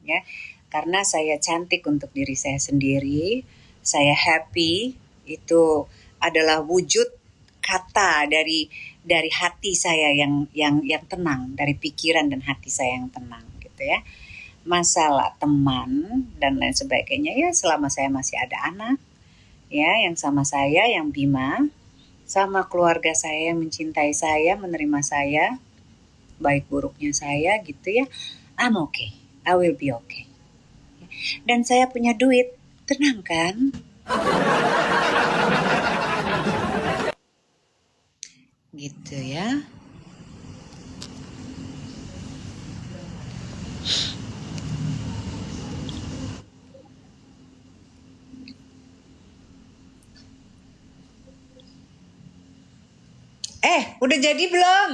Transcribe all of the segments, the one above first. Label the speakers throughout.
Speaker 1: ya. Karena saya cantik untuk diri saya sendiri, saya happy, itu adalah wujud kata dari hati saya yang tenang, dari pikiran dan hati saya yang tenang gitu ya. Masalah teman dan lain sebagainya ya selama saya masih ada anak ya yang sama saya, yang Bima, sama keluarga saya yang mencintai saya, menerima saya, baik buruknya saya gitu ya. I'm okay. I will be okay. Dan saya punya duit, tenang kan? Gitu ya. Udah jadi belum?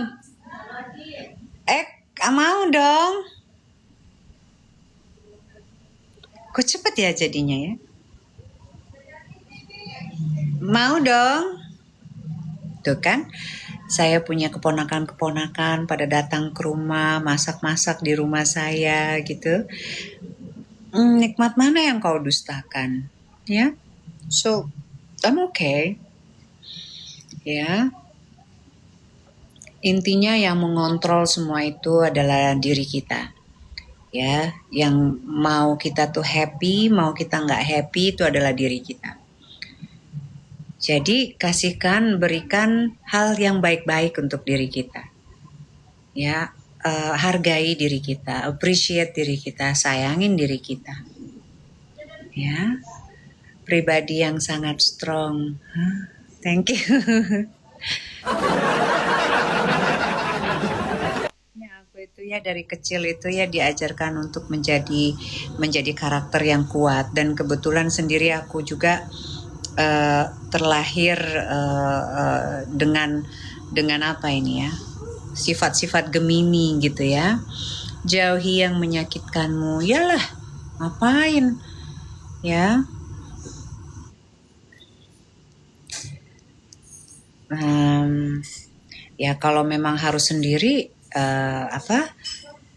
Speaker 1: Mau dong. Kok cepet ya jadinya ya? Mau dong. Tuh kan, saya punya keponakan-keponakan pada datang ke rumah, masak-masak di rumah saya gitu. Nikmat mana yang kau dustakan? Ya, so I'm okay. Ya, intinya yang mengontrol semua itu adalah diri kita. Ya, yang mau kita tuh happy, mau kita nggak happy itu adalah diri kita. Jadi kasihkan, berikan hal yang baik-baik untuk diri kita. Ya, hargai diri kita, appreciate diri kita, sayangin diri kita. Ya, pribadi yang sangat strong. Thank you. Aku itu ya dari kecil itu ya diajarkan untuk menjadi karakter yang kuat, dan kebetulan sendiri aku juga terlahir dengan apa ini ya, sifat-sifat Gemini gitu ya. Jauhi yang menyakitkanmu, yalah ngapain ya. Ya kalau memang harus sendiri,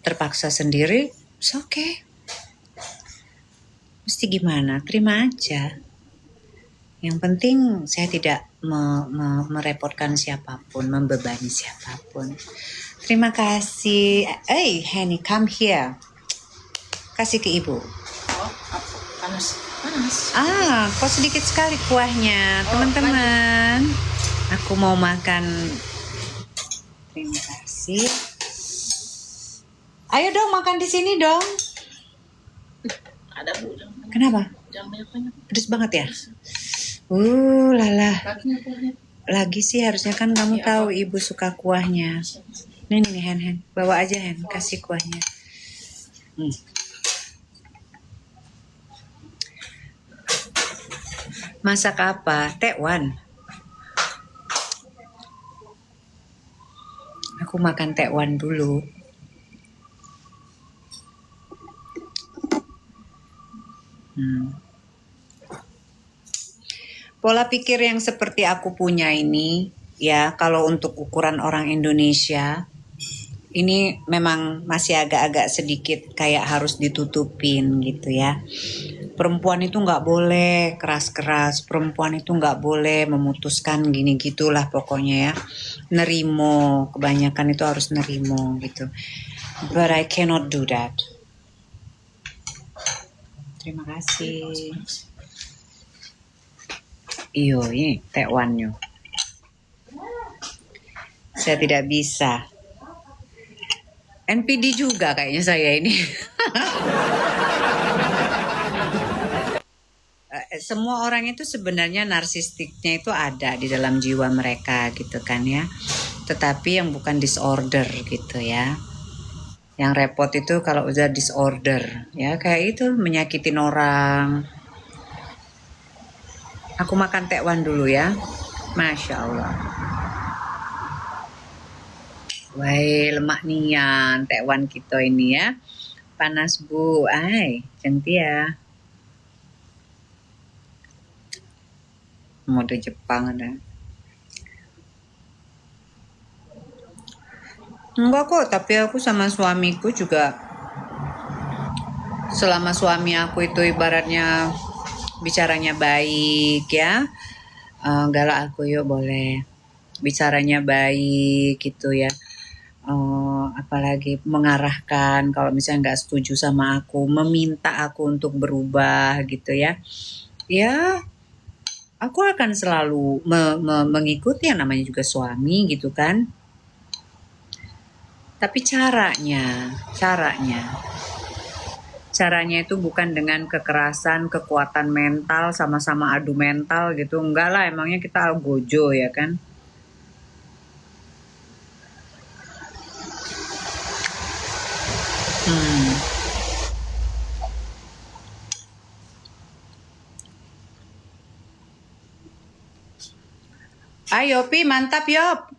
Speaker 1: terpaksa sendiri, it's okay. Mesti gimana, terima aja. Yang penting saya tidak merepotkan siapapun, membebani siapapun. Terima kasih. Hey Henny, come here. Kasih ke ibu.
Speaker 2: Panas.
Speaker 1: Kok sedikit sekali kuahnya, teman-teman. Aku mau makan. Terima kasih. Ayo dong makan di sini dong.
Speaker 2: Ada Bu.
Speaker 1: Kenapa?
Speaker 2: Jangan banyak-banyak.
Speaker 1: Pedes banget ya? Lala. Lagi sih harusnya kan kamu tahu ibu suka kuahnya. Nih Hen. Bawa aja Hen, kasih kuahnya. Masak apa? Tekwan. Aku makan tekwan dulu. Pola pikir yang seperti aku punya ini, ya kalau untuk ukuran orang Indonesia, ini memang masih agak-agak sedikit kayak harus ditutupin gitu ya. Perempuan itu nggak boleh keras-keras, perempuan itu nggak boleh memutuskan gini gitulah pokoknya ya. Nerimo, kebanyakan itu harus nerimo gitu. But I cannot do that. Terima kasih. Iyo, ini tekwannya. Saya tidak bisa. NPD juga kayaknya saya ini. Semua orang itu sebenarnya narsistiknya itu ada di dalam jiwa mereka gitu kan ya. Tetapi yang bukan disorder gitu ya. Yang repot itu kalau udah disorder ya, kayak itu menyakitin orang. Aku makan tekwan dulu ya. Masya Allah. Wah, lemak nian tekwan kita ini ya. Panas Bu. Cantik ya. Mode Jepang ada. Enggak kok, tapi aku sama suamiku juga selama suami aku itu ibaratnya bicaranya baik ya, galak aku yuk boleh. Bicaranya baik gitu ya. Apalagi mengarahkan kalau misalnya nggak setuju sama aku, meminta aku untuk berubah gitu ya. Ya, aku akan selalu mengikuti yang namanya juga suami gitu kan. Tapi caranya itu bukan dengan kekerasan, kekuatan mental, sama-sama adu mental gitu. Enggak lah, emangnya kita gojo ya kan. Ayo Pi, mantap Yop.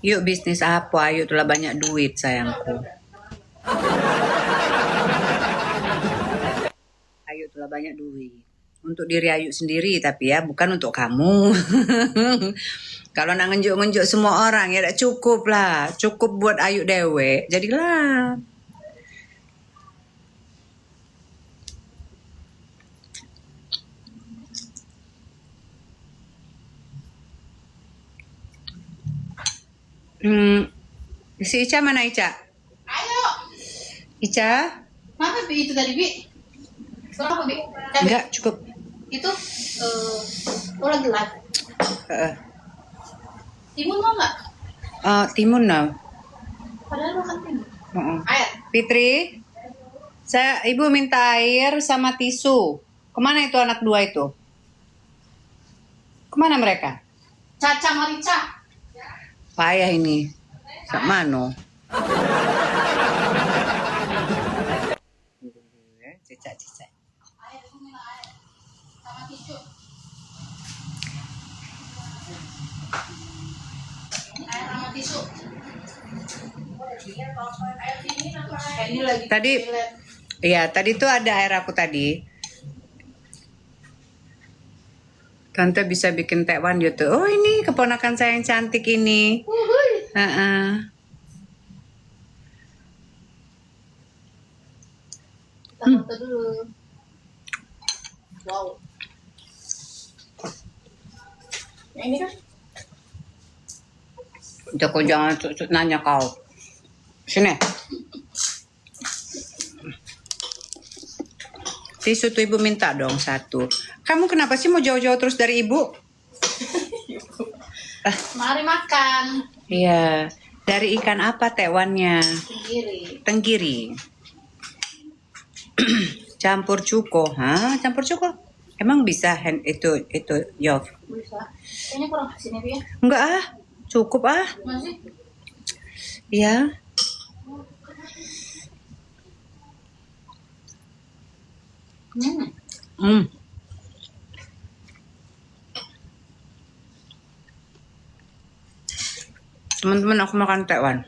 Speaker 1: Yuk bisnis apa? Ayo telah banyak duit sayangku. Ayo telah banyak duit. Untuk diri Ayu sendiri tapi ya, bukan untuk kamu. Kalau nak ngenjuk-ngenjuk semua orang ya tak cukup lah. Cukup buat Ayu dewe. Jadilah. Si Ica mana Ica?
Speaker 2: Ayo.
Speaker 1: Ica?
Speaker 2: Mana Bi itu tadi Bi? Berapa Bi?
Speaker 1: Enggak, cukup.
Speaker 2: Itu oh lagi live. Timun mau nggak?
Speaker 1: Timun now.
Speaker 2: Padahal makan timun. Air.
Speaker 1: Fitri, ibu minta air sama tisu. Kemana itu anak dua itu? Kemana mereka?
Speaker 2: Caca Marica.
Speaker 1: Payah ini. Sak mano? Cicak.
Speaker 2: Air, aku minta air. Sama tisu. Air sama tisu. Air dingin apa air? Ini lagi.
Speaker 1: Tadi tuh ada air aku tadi. Tante bisa bikin tekwan gitu. Oh ini keponakan saya yang cantik ini.
Speaker 2: Kita foto dulu. Wow. Yang ini kan?
Speaker 1: Joko jangan nanya kau. Sini. Tisu tuh ibu minta dong satu. Kamu kenapa sih mau jauh-jauh terus dari ibu?
Speaker 2: Mari makan.
Speaker 1: Iya. Dari ikan apa tekwannya?
Speaker 2: Tenggiri.
Speaker 1: Campur cuko. Hah? Campur cuko? Emang bisa itu Yov?
Speaker 2: Bisa. Kayaknya kurang sini ya.
Speaker 1: Enggak ah. Cukup ah.
Speaker 2: Masih?
Speaker 1: Iya. Teman-teman aku makan tekwan.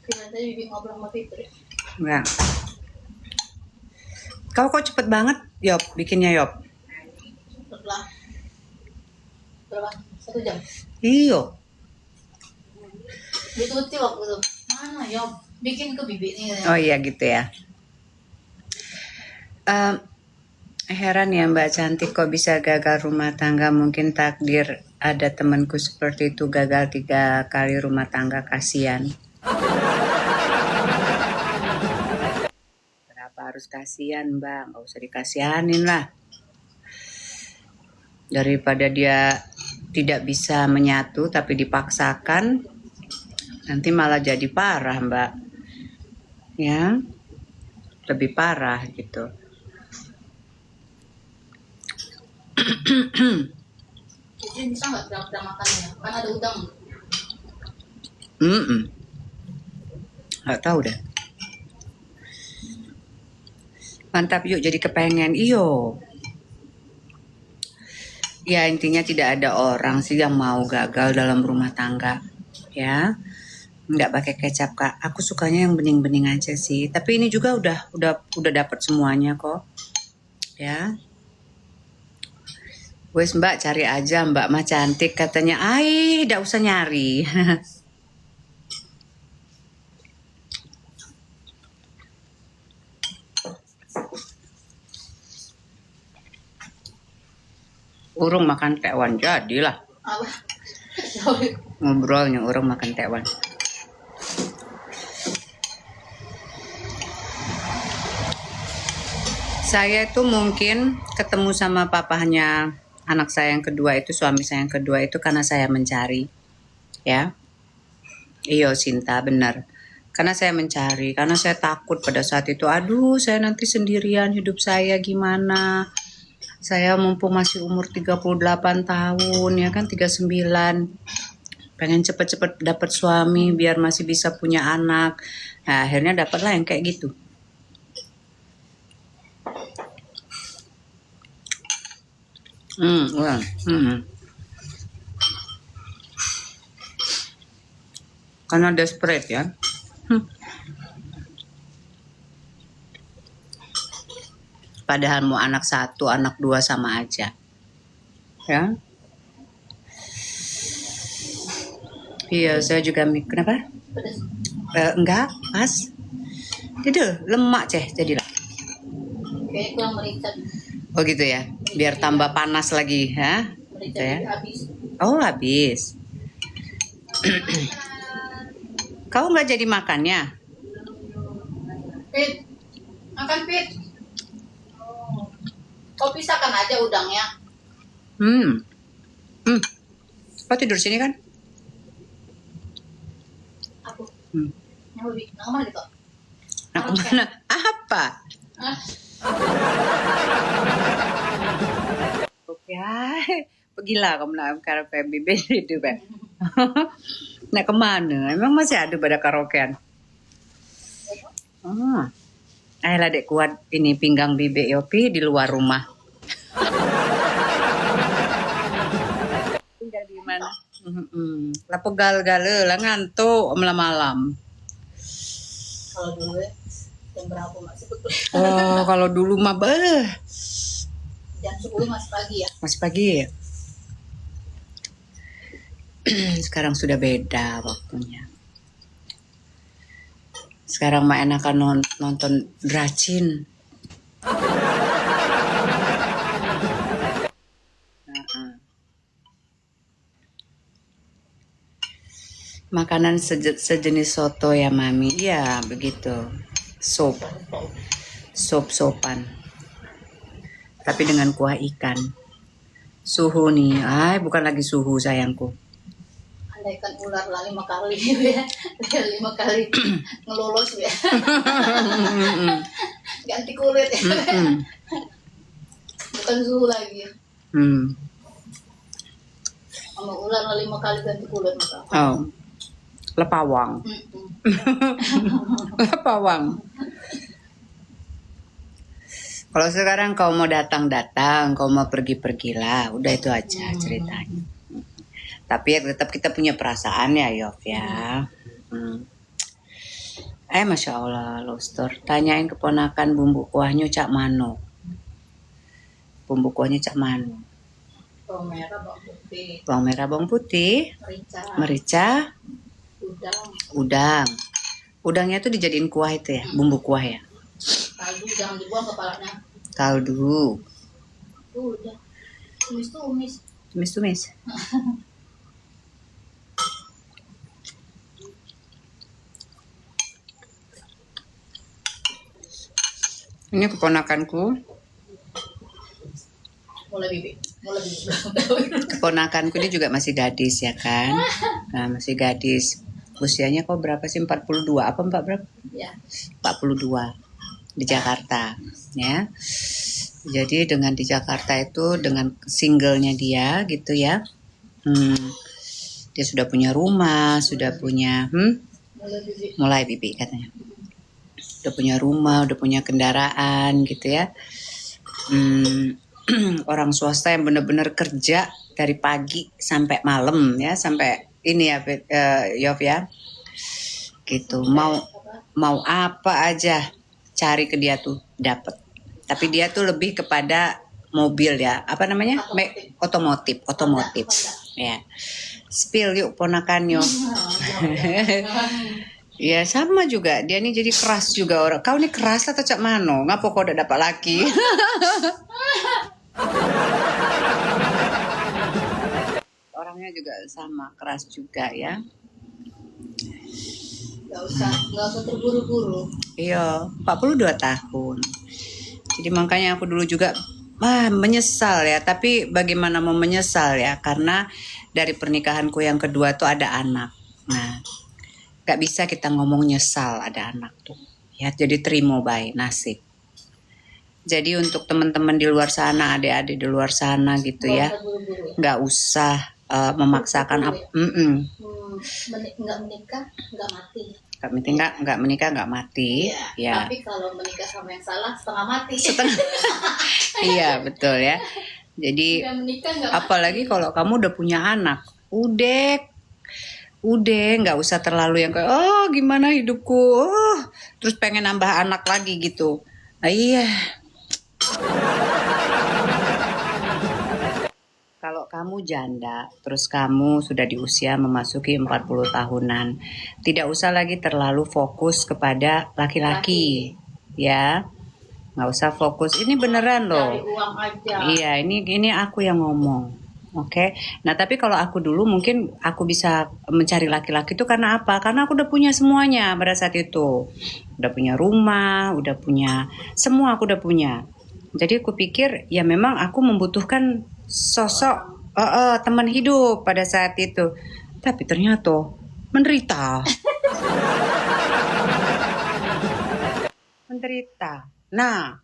Speaker 2: Kira tadi Bibi ngobrol sama Fitri.
Speaker 1: Enggak. Kau kok cepet banget Yop bikinnya Yop?
Speaker 2: Setelah berapa? 1 jam.
Speaker 1: Iyo.
Speaker 2: Dituti waktu itu. Mana ya? Bikin ke Bibi nih.
Speaker 1: Oh iya gitu ya. Heran ya Mbak Cantik kok bisa gagal rumah tangga. Mungkin takdir ada temanku seperti itu gagal 3 kali rumah tangga, kasihan. Kenapa harus kasihan Mbak? Gak usah dikasihanin lah. Daripada dia tidak bisa menyatu tapi dipaksakan, nanti malah jadi parah Mbak. Ya, lebih parah gitu.
Speaker 2: Jadi bisa nggak berapa makannya? Kan ada udang.
Speaker 1: Nggak tahu deh. Mantap yuk, jadi kepengen. Iyo. Ya intinya tidak ada orang sih yang mau gagal dalam rumah tangga. Ya, nggak pakai kecap Kak. Aku sukanya yang bening-bening aja sih. Tapi ini juga udah dapat semuanya kok. Ya. Wes Mbak cari aja, Mbak mah cantik katanya. Ai, tidak usah nyari. Urung makan tekwan jadilah
Speaker 2: Apa? Sorry.
Speaker 1: ngobrolnya urung makan tekwan. Saya itu mungkin ketemu sama papahnya anak saya yang kedua itu, suami saya yang kedua itu karena saya mencari, ya. Iya Sinta, benar. Karena saya mencari, karena saya takut pada saat itu, aduh saya nanti sendirian hidup saya gimana. Saya mumpung masih umur 38 tahun, ya kan 39. Pengen cepet-cepet dapat suami biar masih bisa punya anak. Nah, akhirnya dapatlah yang kayak gitu. Wah, Karena desperate ya. Padahal mau anak satu, anak dua sama aja. Ya. Iya, saya juga mikir kenapa?
Speaker 2: Pedas.
Speaker 1: Enggak, pas. Tidak, lemak jadilah.
Speaker 2: Kayaknya kurang merica.
Speaker 1: Oh gitu ya, biar tambah panas lagi, ya?
Speaker 2: Merica
Speaker 1: Ya.
Speaker 2: habis.
Speaker 1: Oh habis. Kau nggak jadi makannya?
Speaker 2: Pit. Makan Pit. Kau pisahkan aja udangnya.
Speaker 1: Kau tidur sini kan?
Speaker 2: Aku.
Speaker 1: Hmm.
Speaker 2: Yang lebih nama gitu.
Speaker 1: Nah, kemana? Apa?
Speaker 2: Ah,
Speaker 1: Oke, pergilah kamu nak karaoke bibir itu, Pak. Nak kemana? Emang masih ada pada karaokean? Ayolah dek kuat ini pinggang bibik Yopi di luar rumah. Tinggal di mana? Lah pegal-gale lah ngantuk malam-malam.
Speaker 2: kalau dulu ya, jam berapa masih betul?
Speaker 1: Oh, kalau dulu mah
Speaker 2: Jam 10 masih pagi ya.
Speaker 1: masih pagi ya. Sekarang sudah beda waktunya. Sekarang mah enakan nonton Dracin. Makanan sejenis soto ya Mami. Iya begitu. Sopan. Tapi dengan kuah ikan. Suhu nih, bukan lagi suhu sayangku.
Speaker 2: Andaikan ular lah 5 kali ya. 5 kali ngelolos ya. Ganti kulit ya. Bukan suhu lagi. Sama ular lah 5 kali ganti kulit maka.
Speaker 1: Oh, lepawang. Lepawang. Kalau sekarang kau mau datang, kau mau pergilah, udah itu aja ceritanya. Tapi ya tetap kita punya perasaan ya, Yov ya. Masya Allah, Lostor. Tanyain keponakan bumbu kuahnya cak mano. Bumbu kuahnya cak mano.
Speaker 2: Bawang merah, bawang putih.
Speaker 1: Bawang merah, bawang putih. Merica. Udang. Udangnya tuh dijadiin kuah itu ya, bumbu kuah ya.
Speaker 2: Kaldu jangan dibuang kepalanya.
Speaker 1: Kaldu.
Speaker 2: Udah. Tumis.
Speaker 1: Tumis. Ini keponakanku.
Speaker 2: Mulai bibik.
Speaker 1: Keponakanku ini juga masih gadis ya kan. Nah, masih gadis. Usianya kok berapa sih? 42 apa Mbak berapa?
Speaker 2: Ya.
Speaker 1: 42 di Jakarta ya. Jadi dengan di Jakarta itu dengan singlenya dia gitu ya. Dia sudah punya rumah, sudah punya mulai bibi katanya. Udah punya rumah, udah punya kendaraan gitu ya. Orang swasta yang benar-benar kerja dari pagi sampai malam ya, sampai ini ya Yov ya. Gitu. Mau apa aja cari ke dia tuh dapat. Tapi dia tuh lebih kepada mobil ya, apa namanya?
Speaker 2: Otomotif.
Speaker 1: Otomotif. Ya. Spill yuk ponakannya. Ya sama juga, dia nih jadi keras juga orang. Kau nih keras atau cak mano? Ngapa kau udah dapat laki? Orangnya juga sama, keras juga ya.
Speaker 2: Nggak usah terburu-buru.
Speaker 1: Iya, 42 tahun. Jadi makanya aku dulu juga menyesal ya. Tapi bagaimana mau menyesal ya? Karena dari pernikahanku yang kedua tuh ada anak. Nah, gak bisa kita ngomong nyesal ada anak tuh. Ya, jadi terima baik nasib. Jadi untuk teman-teman di luar sana, adik-adik di luar sana gitu ya, nggak usah memaksakan apa.
Speaker 2: Nggak menikah, nggak mati.
Speaker 1: Nggak menikah nggak mati. Ya.
Speaker 2: Tapi kalau menikah sama yang salah setengah mati.
Speaker 1: Iya betul ya. Jadi apalagi kalau kamu udah punya anak, udah nggak usah terlalu yang kayak gimana hidupku, terus pengen nambah anak lagi gitu. Iya. Kalau kamu janda, terus kamu sudah di usia memasuki 40 tahunan, tidak usah lagi terlalu fokus kepada laki-laki, ya. Nggak usah fokus, ini beneran loh.
Speaker 2: Cari uang aja.
Speaker 1: Iya, ini aku yang ngomong. Oke. Nah, tapi kalau aku dulu mungkin aku bisa mencari laki-laki itu karena apa? Karena aku udah punya semuanya pada saat itu. Udah punya rumah, udah punya semua, aku udah punya. Jadi aku pikir ya memang aku membutuhkan sosok teman hidup pada saat itu. Tapi ternyata menderita. Menderita. Nah,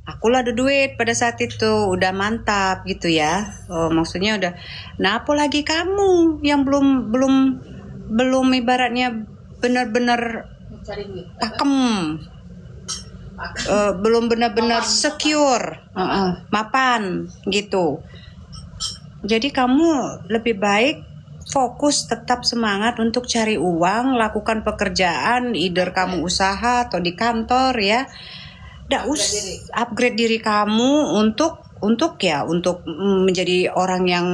Speaker 1: akulah ada duit pada saat itu, udah mantap gitu ya. Maksudnya udah. Nah, apalagi kamu yang belum ibaratnya benar-benar pakem. Belum benar-benar secure, mapan gitu. Jadi kamu lebih baik fokus, tetap semangat untuk cari uang, lakukan pekerjaan, either kamu usaha atau di kantor ya. Upgrade diri kamu untuk menjadi orang yang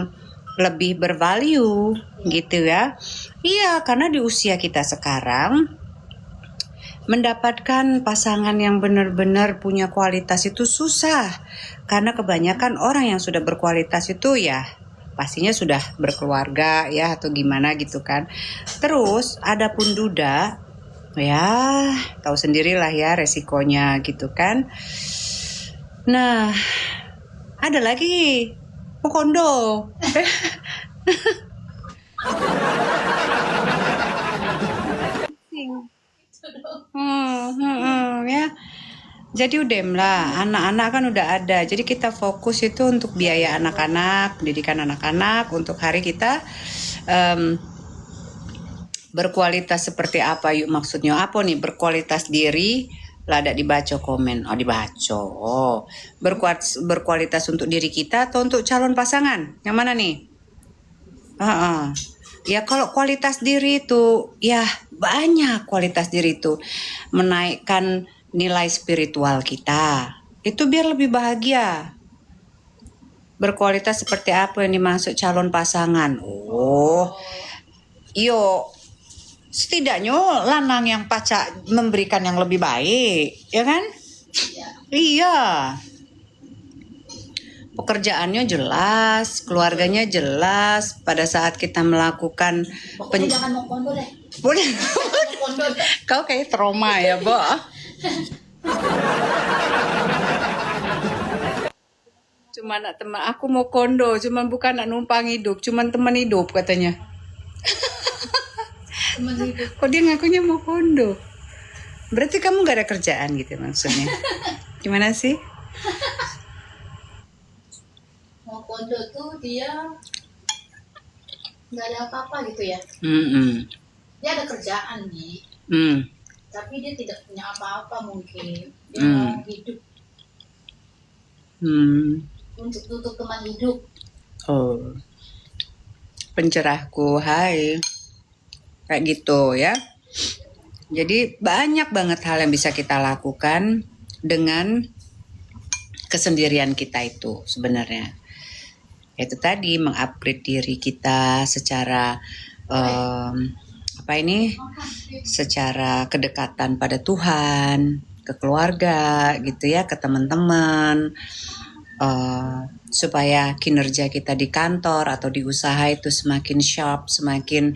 Speaker 1: lebih bervalue gitu ya. Iya, karena di usia kita sekarang mendapatkan pasangan yang benar-benar punya kualitas itu susah. Karena kebanyakan orang yang sudah berkualitas itu ya pastinya sudah berkeluarga ya atau gimana gitu kan. Terus ada pun duda, ya tahu sendirilah ya resikonya gitu kan. Nah, ada lagi mau kondo. Ya. Jadi lah, anak-anak kan udah ada. Jadi kita fokus itu untuk biaya anak-anak, pendidikan anak-anak, untuk hari kita berkualitas seperti apa yuk maksudnya apa nih berkualitas diri lah ada dibaca komen dibaca berkualitas untuk diri kita atau untuk calon pasangan yang mana nih? Ya kalau kualitas diri itu ya banyak kualitas diri itu menaikkan nilai spiritual kita itu biar lebih bahagia. Berkualitas seperti apa yang dimaksud calon pasangan? Setidaknya lanang yang pacak memberikan yang lebih baik, ya kan? Iya. Pekerjaannya jelas, keluarganya jelas. Pada saat kita melakukan
Speaker 2: jangan mau kondo deh.
Speaker 1: Boleh. Kau kayak trauma ya, Bo. Cuma nak teman aku mau kondo, cuman bukan nak numpang hidup, cuman teman hidup katanya. Kok dia ngakunya mau kondo? Berarti kamu gak ada kerjaan gitu maksudnya? Gimana sih?
Speaker 2: Mau kondo tuh dia nggak ada apa-apa gitu ya. Dia ada kerjaan nih. Tapi dia tidak punya apa-apa mungkin. Dia mau hidup. Untuk teman hidup.
Speaker 1: Oh, pencerahku, hai. Kayak gitu ya. Jadi banyak banget hal yang bisa kita lakukan dengan kesendirian kita itu sebenarnya. Itu tadi mengupgrade diri kita secara secara kedekatan pada Tuhan, ke keluarga gitu ya, ke teman-teman, supaya kinerja kita di kantor atau di usaha itu semakin sharp, semakin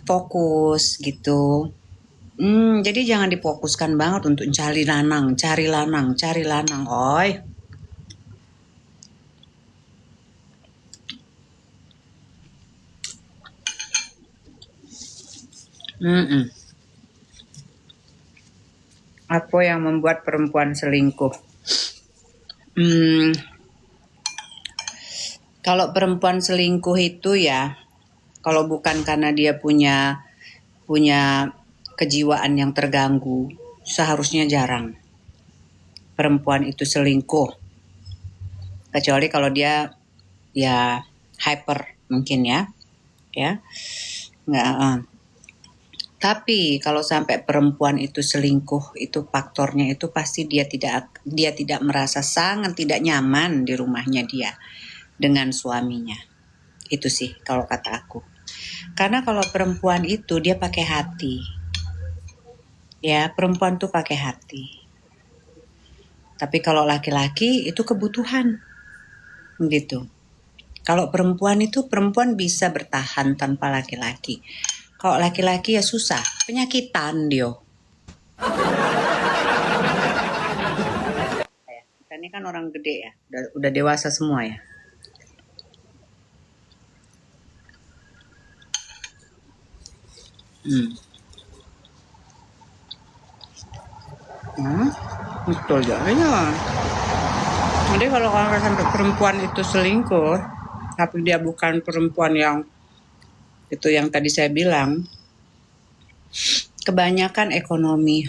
Speaker 1: fokus gitu. Jadi jangan difokuskan banget untuk cari lanang, oi. Apa yang membuat perempuan selingkuh? Kalau perempuan selingkuh itu ya, kalau bukan karena dia punya kejiwaan yang terganggu, seharusnya jarang perempuan itu selingkuh. Kecuali kalau dia ya hyper mungkin ya. Tapi kalau sampai perempuan itu selingkuh, itu faktornya itu pasti dia tidak merasa sangat tidak nyaman di rumahnya dia dengan suaminya. Itu sih kalau kata aku. Karena kalau perempuan itu dia pakai hati. Ya, perempuan tuh pakai hati. Tapi kalau laki-laki itu kebutuhan. Gitu. Kalau perempuan bisa bertahan tanpa laki-laki. Kalau laki-laki ya susah, penyakitan dia. Kita ini kan orang gede ya, udah dewasa semua ya. Betul ya. Jadi kalau sampai perempuan itu selingkuh, tapi dia bukan perempuan yang itu yang tadi saya bilang, kebanyakan ekonomi.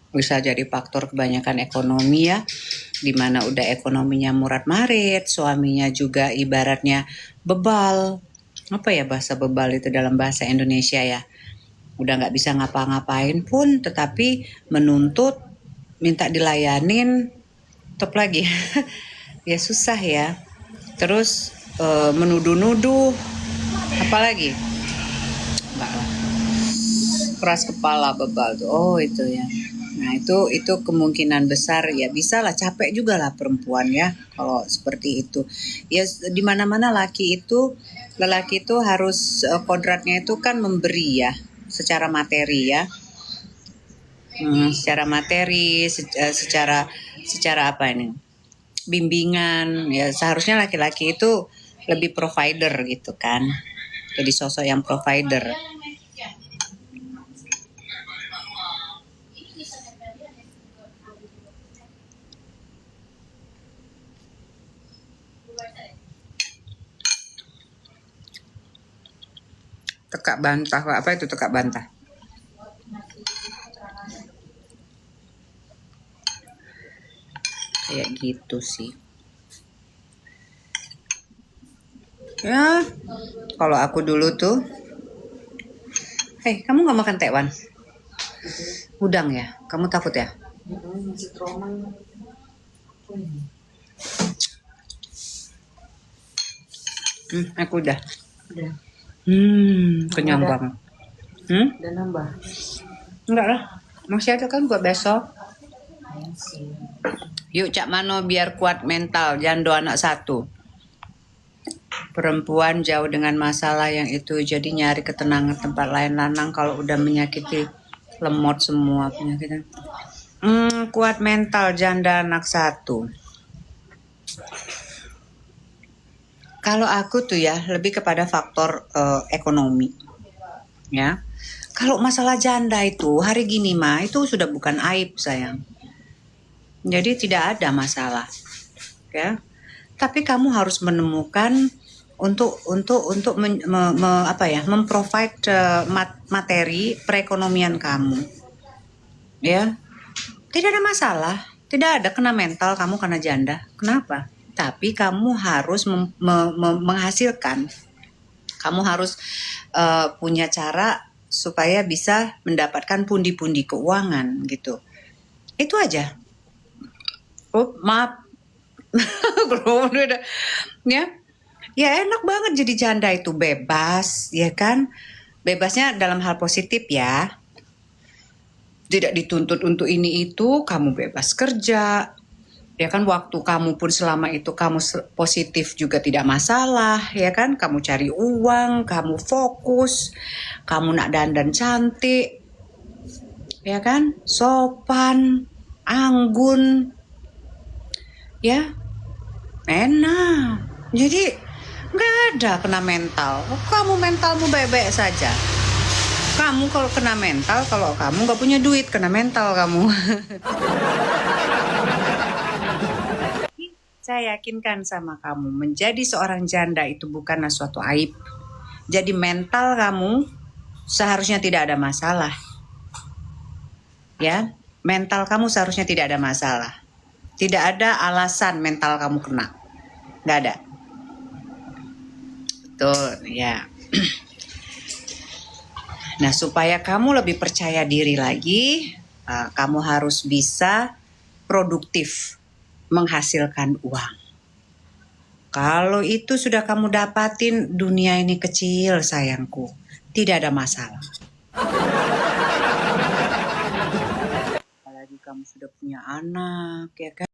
Speaker 1: Bisa jadi faktor kebanyakan ekonomi ya, dimana udah ekonominya murad-marid, suaminya juga ibaratnya bebal. Apa ya bahasa bebal itu dalam bahasa Indonesia ya? Udah nggak bisa ngapa-ngapain pun, tetapi menuntut, minta dilayanin, top lagi. Ya susah ya. Terus menuduh-nuduh, apalagi? Enggak lah. Keras kepala, bebal tuh. Oh itu ya. Nah itu kemungkinan besar ya, bisa lah, capek juga lah perempuan ya kalau seperti itu. Ya di mana-mana lelaki itu harus kodratnya itu kan memberi ya, secara materi ya. Secara materi, secara apa ini? Bimbingan ya, seharusnya laki-laki itu lebih provider gitu kan. Jadi sosok yang provider. Tekak bantah, apa itu tekak bantah? Kayak gitu sih. Ya, kalau aku dulu tuh, kamu nggak makan tekwan? Udang ya? Kamu takut ya? Aku udah. Kenyang banget.
Speaker 2: Udah nambah?
Speaker 1: Enggak lah, masih ada kan buat besok. Yuk Cak Mano biar kuat mental, jando anak satu. Perempuan jauh dengan masalah yang itu, jadi nyari ketenangan tempat lain. Lanang kalau udah menyakiti, lemot semua penyakitnya. Kuat mental, janda anak satu. Kalau aku tuh ya lebih kepada faktor ekonomi, ya. Kalau masalah janda itu hari gini mah itu sudah bukan aib sayang. Jadi tidak ada masalah, ya. Tapi kamu harus menemukan untuk memprovide materi perekonomian kamu, ya. Tidak ada masalah, tidak ada kena mental kamu karena janda. Kenapa? Tapi kamu harus menghasilkan. Kamu harus punya cara supaya bisa mendapatkan pundi-pundi keuangan gitu. Itu aja. Oh, maaf. Belum udah. Ya enak banget jadi janda itu, bebas, ya kan? Bebasnya dalam hal positif ya. Tidak dituntut untuk ini itu, kamu bebas kerja. Ya kan, waktu kamu pun selama itu kamu positif juga tidak masalah, ya kan? Kamu cari uang, kamu fokus, kamu nak dandan cantik, ya kan? Sopan, anggun, ya enak. Jadi nggak ada kena mental. Kamu mentalmu baik-baik saja. Kamu kalau kena mental, kalau kamu nggak punya duit, kena mental kamu. Saya yakinkan sama kamu, menjadi seorang janda itu bukanlah suatu aib. Jadi mental kamu seharusnya tidak ada masalah. Ya, mental kamu seharusnya tidak ada masalah. Tidak ada alasan mental kamu kena. Nggak ada. Betul, ya. Nah, supaya kamu lebih percaya diri lagi, kamu harus bisa produktif, menghasilkan uang. Kalau itu sudah kamu dapatin, dunia ini kecil sayangku, tidak ada masalah. Apalagi kamu sudah punya anak, ya kan?